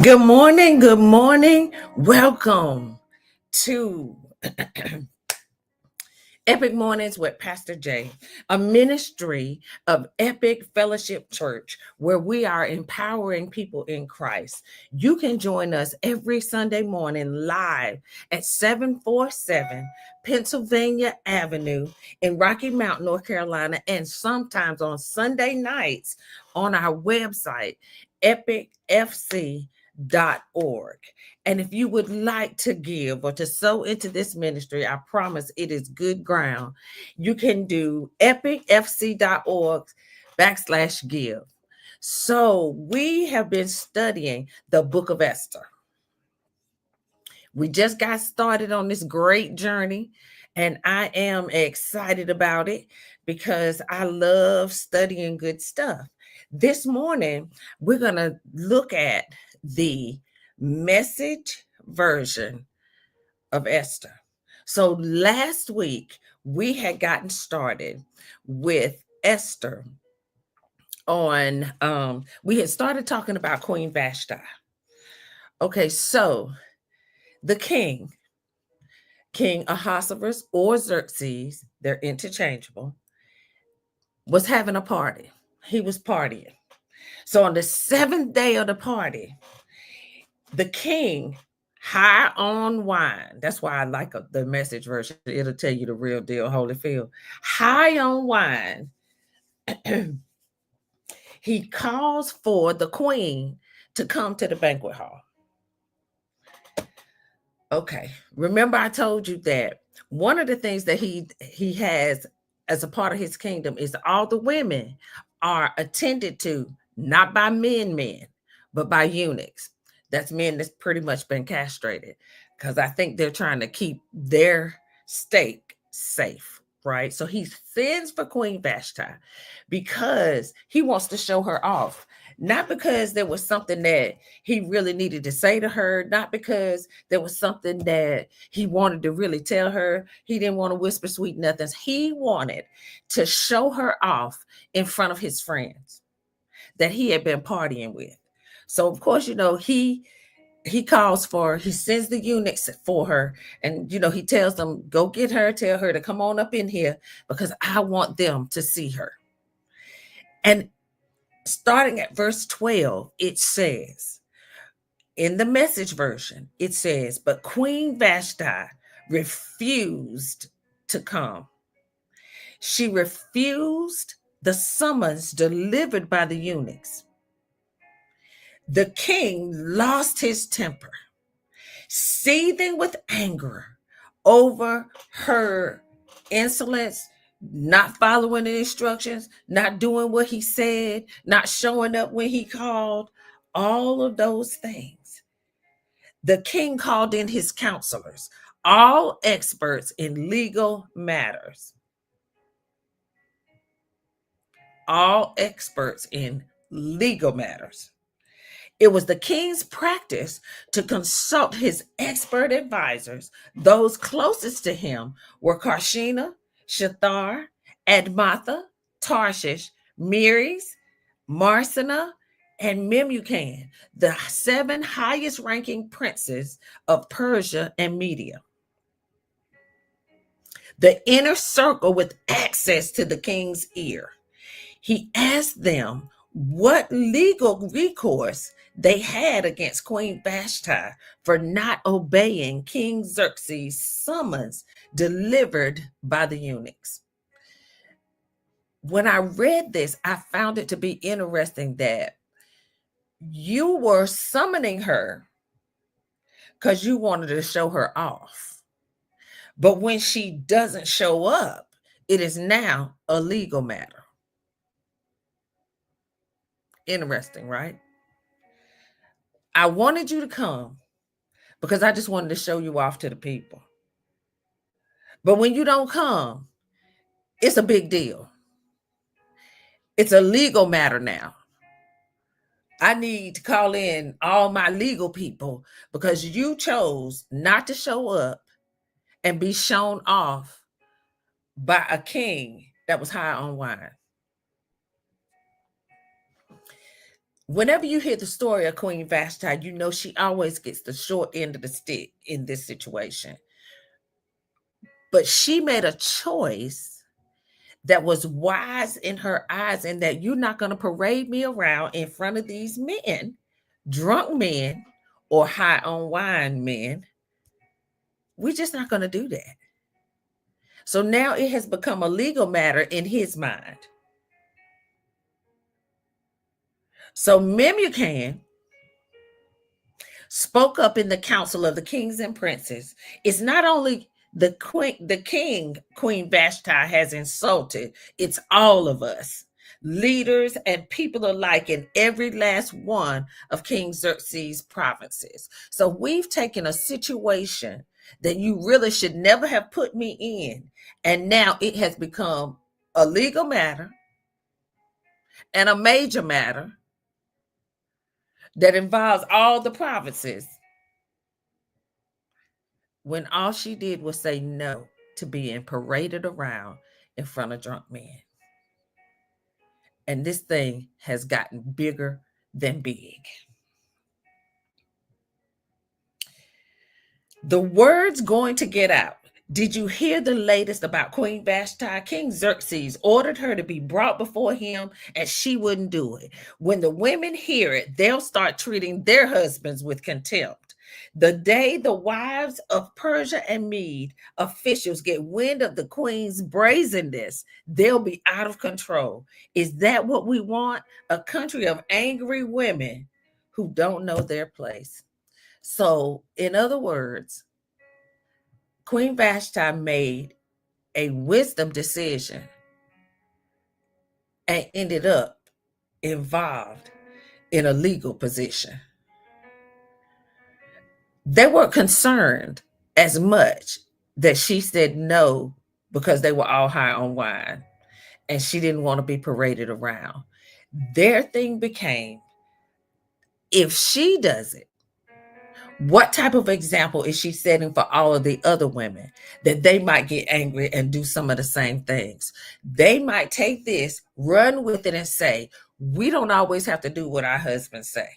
Good morning. Good morning. Welcome to Epic Mornings with Pastor Jay, a ministry of Epic Fellowship Church where we are empowering people in Christ. You can join us every Sunday morning live at 747 Pennsylvania Avenue in Rocky Mount, North Carolina, and sometimes on Sunday nights on our website, epicfc.org. And if you would like to give or to sow into this ministry, I promise it is good ground. You can do epicfc.org/give. So we have been studying the book of Esther. We just got started on this great journey, and I am excited about it because I love studying good stuff. This morning, we're going to look at the message version of Esther. So last week, we had gotten started with Esther on, we had started talking about Queen Vashti. Okay, so the King Ahasuerus or Xerxes, they're interchangeable, was having a party. He was partying. So on the seventh day of the party, the king, high on wine, that's why I like the message version. It'll tell you the real deal, Holyfield. High on wine, he calls for the queen to come to the banquet hall. Okay, remember I told you that one of the things that he has as a part of his kingdom is all the women are attended to not by men, but by eunuchs. That's men that's pretty much been castrated because I think they're trying to keep their stake safe, right? So he sends for Queen Vashti because he wants to show her off. Not because there was something that he really needed to say to her, not because there was something that he wanted to really tell her. He didn't want to whisper sweet nothings. He wanted to show her off in front of his friends that he had been partying with. So of course, he sends the eunuchs for her, and he tells them, go get her, tell her to come on up in here because I want them to see her. And starting at verse 12, it says, in the message version, it says, but Queen Vashti refused to come. She refused the summons delivered by the eunuchs. The king lost his temper, seething with anger over her insolence, not following the instructions, not doing what he said, not showing up when he called, all of those things. The king called in his counselors, all experts in legal matters. All experts in legal matters. It was the king's practice to consult his expert advisors. Those closest to him were Karshina, Shethar, Admatha, Tarshish, Meres, Marsina, and Memucan, the 7 highest ranking princes of Persia and Media. The inner circle with access to the king's ear. He asked them what legal recourse they had against Queen Vashti for not obeying King Xerxes' summons delivered by the eunuchs. When I read this, I found it to be interesting that you were summoning her because you wanted to show her off. But when she doesn't show up, it is now a legal matter. Interesting, right? I wanted you to come because I just wanted to show you off to the people. But when you don't come, it's a big deal. It's a legal matter now. I need to call in all my legal people because you chose not to show up and be shown off by a king that was high on wine. Whenever you hear the story of Queen Vashti, you know she always gets the short end of the stick in this situation. But she made a choice that was wise in her eyes, and that you're not going to parade me around in front of these men, drunk men or high on wine men. We're just not going to do that. So now it has become a legal matter in his mind. So Memucan spoke up in the council of the kings and princes. It's not only the king Queen Vashti has insulted, it's all of us, leaders and people alike in every last one of King Xerxes' provinces. So we've taken a situation that you really should never have put me in, and now it has become a legal matter and a major matter that involves all the provinces, when all she did was say no to being paraded around in front of drunk men. And this thing has gotten bigger than big. The word's going to get out. Did you hear the latest about Queen Vashti? King Xerxes ordered her to be brought before him, and she wouldn't do it. When the women hear it, they'll start treating their husbands with contempt. The day the wives of Persia and Mede officials get wind of the queen's brazenness, they'll be out of control. Is that what we want? A country of angry women who don't know their place. So, in other words, Queen Vashti made a wisdom decision and ended up involved in a legal position. They weren't concerned as much that she said no because they were all high on wine and she didn't want to be paraded around. Their thing became, if she does it, what type of example is she setting for all of the other women that they might get angry and do some of the same things? They might take this, run with it, and say, we don't always have to do what our husbands say.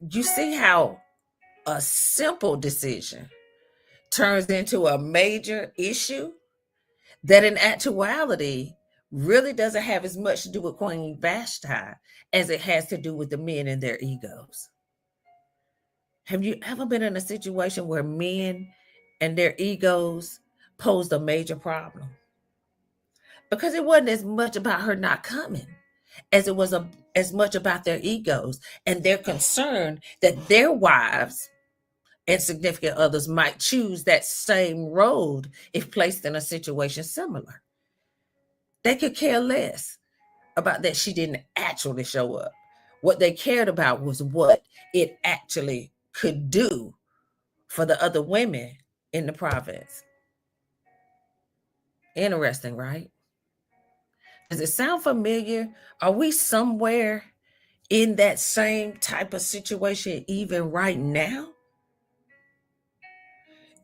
You see how a simple decision turns into a major issue that in actuality really doesn't have as much to do with Queen Vashti as it has to do with the men and their egos. Have you ever been in a situation where men and their egos posed a major problem? Because it wasn't as much about her not coming as it was as much about their egos and their concern that their wives and significant others might choose that same road if placed in a situation similar. They could care less about that she didn't actually show up. What they cared about was what it actually could do for the other women in the province. Interesting, right? Does it sound familiar? Are we somewhere in that same type of situation even right now?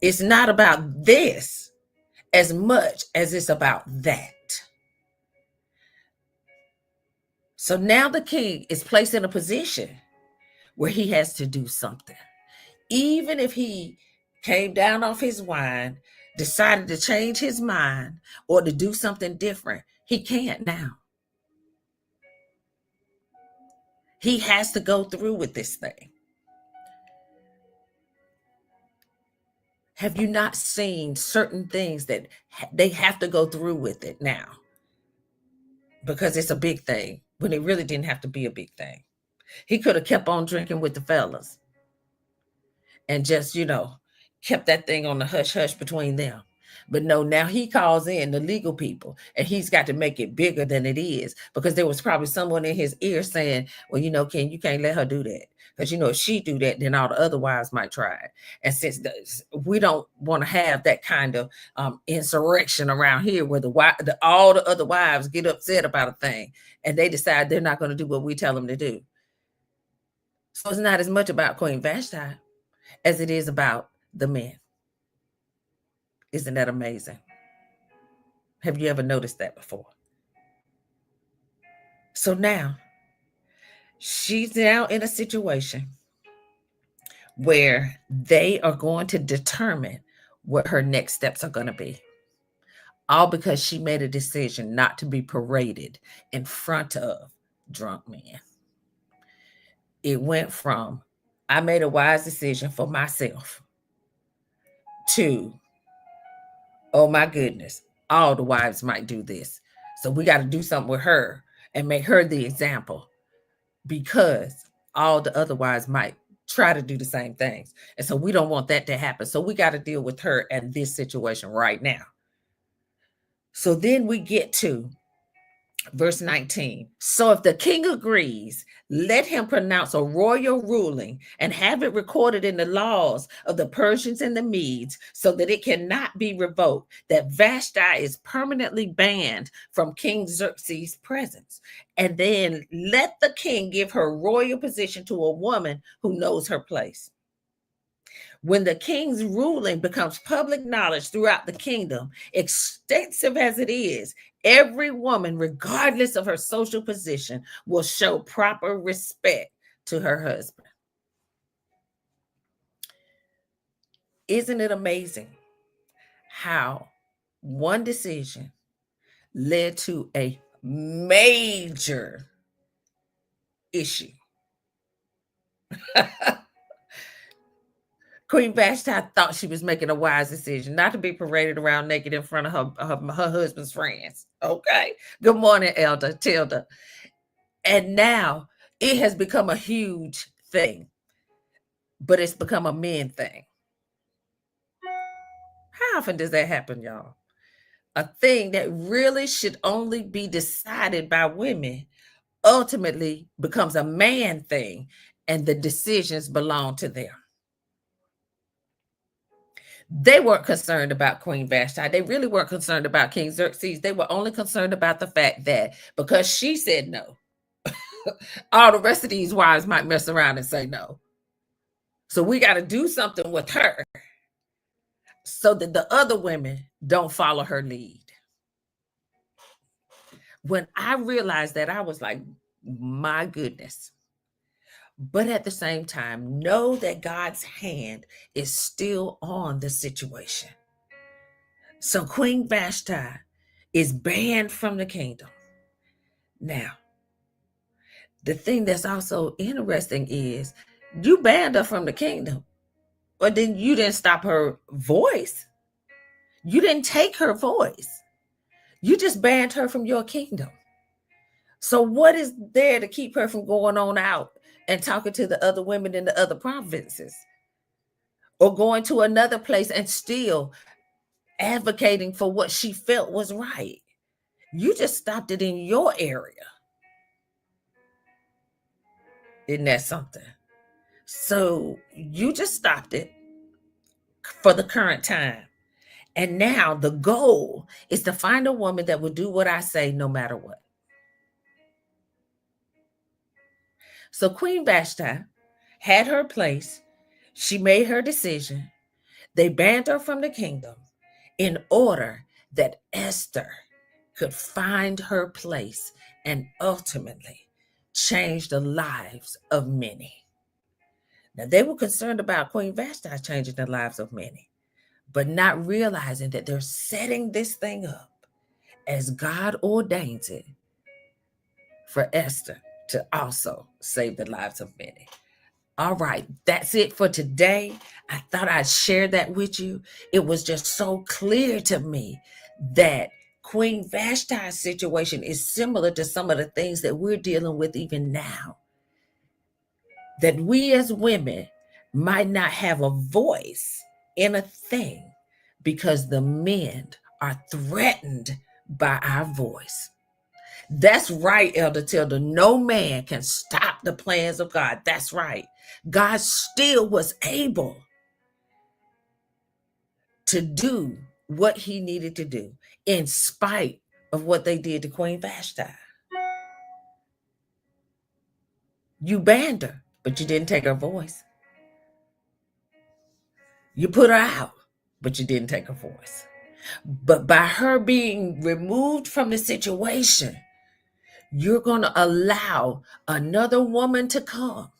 It's not about this as much as it's about that. So now the king is placed in a position where he has to do something. Even if he came down off his wine, decided to change his mind or to do something different, he can't now. He has to go through with this thing. Have you not seen certain things that they have to go through with it now? Because it's a big thing when it really didn't have to be a big thing. He could have kept on drinking with the fellas and just, kept that thing on the hush hush between them. But no, now he calls in the legal people and he's got to make it bigger than it is, because there was probably someone in his ear saying, well, Ken, you can't let her do that. Because, if she do that, then all the other wives might try it. And since we don't want to have that kind of insurrection around here where all the other wives get upset about a thing and they decide they're not going to do what we tell them to do. So it's not as much about Queen Vashti as it is about the men. Isn't that amazing? Have you ever noticed that before? So now She's now in a situation where they are going to determine what her next steps are going to be. All because she made a decision not to be paraded in front of drunk men. It went from, I made a wise decision for myself, to, oh my goodness, all the wives might do this. So we got to do something with her and make her the example, because all the other wives might try to do the same things. And so we don't want that to happen. So we got to deal with her and this situation right now. So then we get to verse 19. So if the king agrees, let him pronounce a royal ruling and have it recorded in the laws of the Persians and the Medes, so that it cannot be revoked, that Vashti is permanently banned from King Xerxes' presence. And then let the king give her royal position to a woman who knows her place. When the king's ruling becomes public knowledge throughout the kingdom, extensive as it is, every woman, regardless of her social position, will show proper respect to her husband. Isn't it amazing how one decision led to a major issue? Queen Vashti thought she was making a wise decision not to be paraded around naked in front of her husband's friends. Okay. Good morning, Elder Tilda. And now it has become a huge thing, but it's become a men thing. How often does that happen, y'all? A thing that really should only be decided by women ultimately becomes a man thing, and the decisions belong to them. They weren't concerned about Queen Vashti. They really weren't concerned about King Xerxes. They were only concerned about the fact that because she said no, all the rest of these wives might mess around and say no. So we got to do something with her so that the other women don't follow her lead. When I realized that, I was like, my goodness. But at the same time, know that God's hand is still on the situation. So Queen Vashti is banned from the kingdom. Now, the thing that's also interesting is you banned her from the kingdom, but then you didn't stop her voice. You didn't take her voice. You just banned her from your kingdom. So what is there to keep her from going on out and talking to the other women in the other provinces, or going to another place and still advocating for what she felt was right? You just stopped it in your area. Isn't that something? So you just stopped it for the current time. And now the goal is to find a woman that will do what I say no matter what. So Queen Vashti had her place. She made her decision. They banned her from the kingdom in order that Esther could find her place and ultimately change the lives of many. Now, they were concerned about Queen Vashti changing the lives of many, but not realizing that they're setting this thing up as God ordains it for Esther to also save the lives of many. All right, that's it for today. I thought I'd share that with you. It was just so clear to me that Queen Vashti's situation is similar to some of the things that we're dealing with even now. That we as women might not have a voice in a thing because the men are threatened by our voice. That's right, Elder Tilda. No man can stop the plans of God. That's right. God still was able to do what he needed to do in spite of what they did to Queen Vashti. You banned her, but you didn't take her voice. You put her out, but you didn't take her voice. But by her being removed from the situation, you're going to allow another woman to come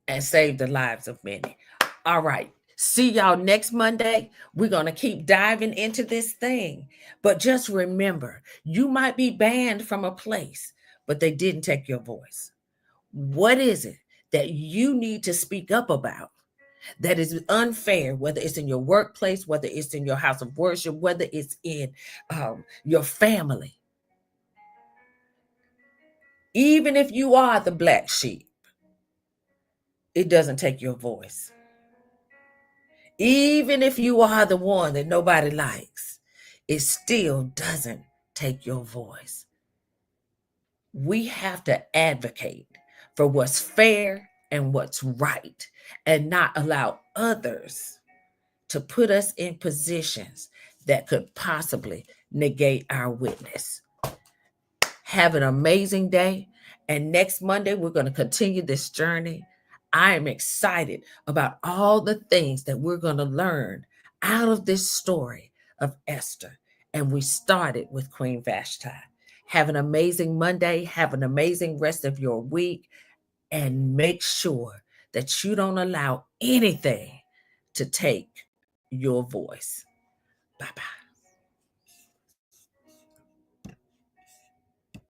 and save the lives of many. All right. See y'all next Monday. We're going to keep diving into this thing. But just remember, you might be banned from a place, but they didn't take your voice. What is it that you need to speak up about that is unfair, whether it's in your workplace, whether it's in your house of worship, whether it's in your family? Even if you are the black sheep, it doesn't take your voice. Even if you are the one that nobody likes, it still doesn't take your voice. We have to advocate for what's fair and what's right, and not allow others to put us in positions that could possibly negate our witness. Have an amazing day. And next Monday, we're going to continue this journey. I am excited about all the things that we're going to learn out of this story of Esther. And we started with Queen Vashti. Have an amazing Monday. Have an amazing rest of your week. And make sure that you don't allow anything to take your voice. Bye-bye.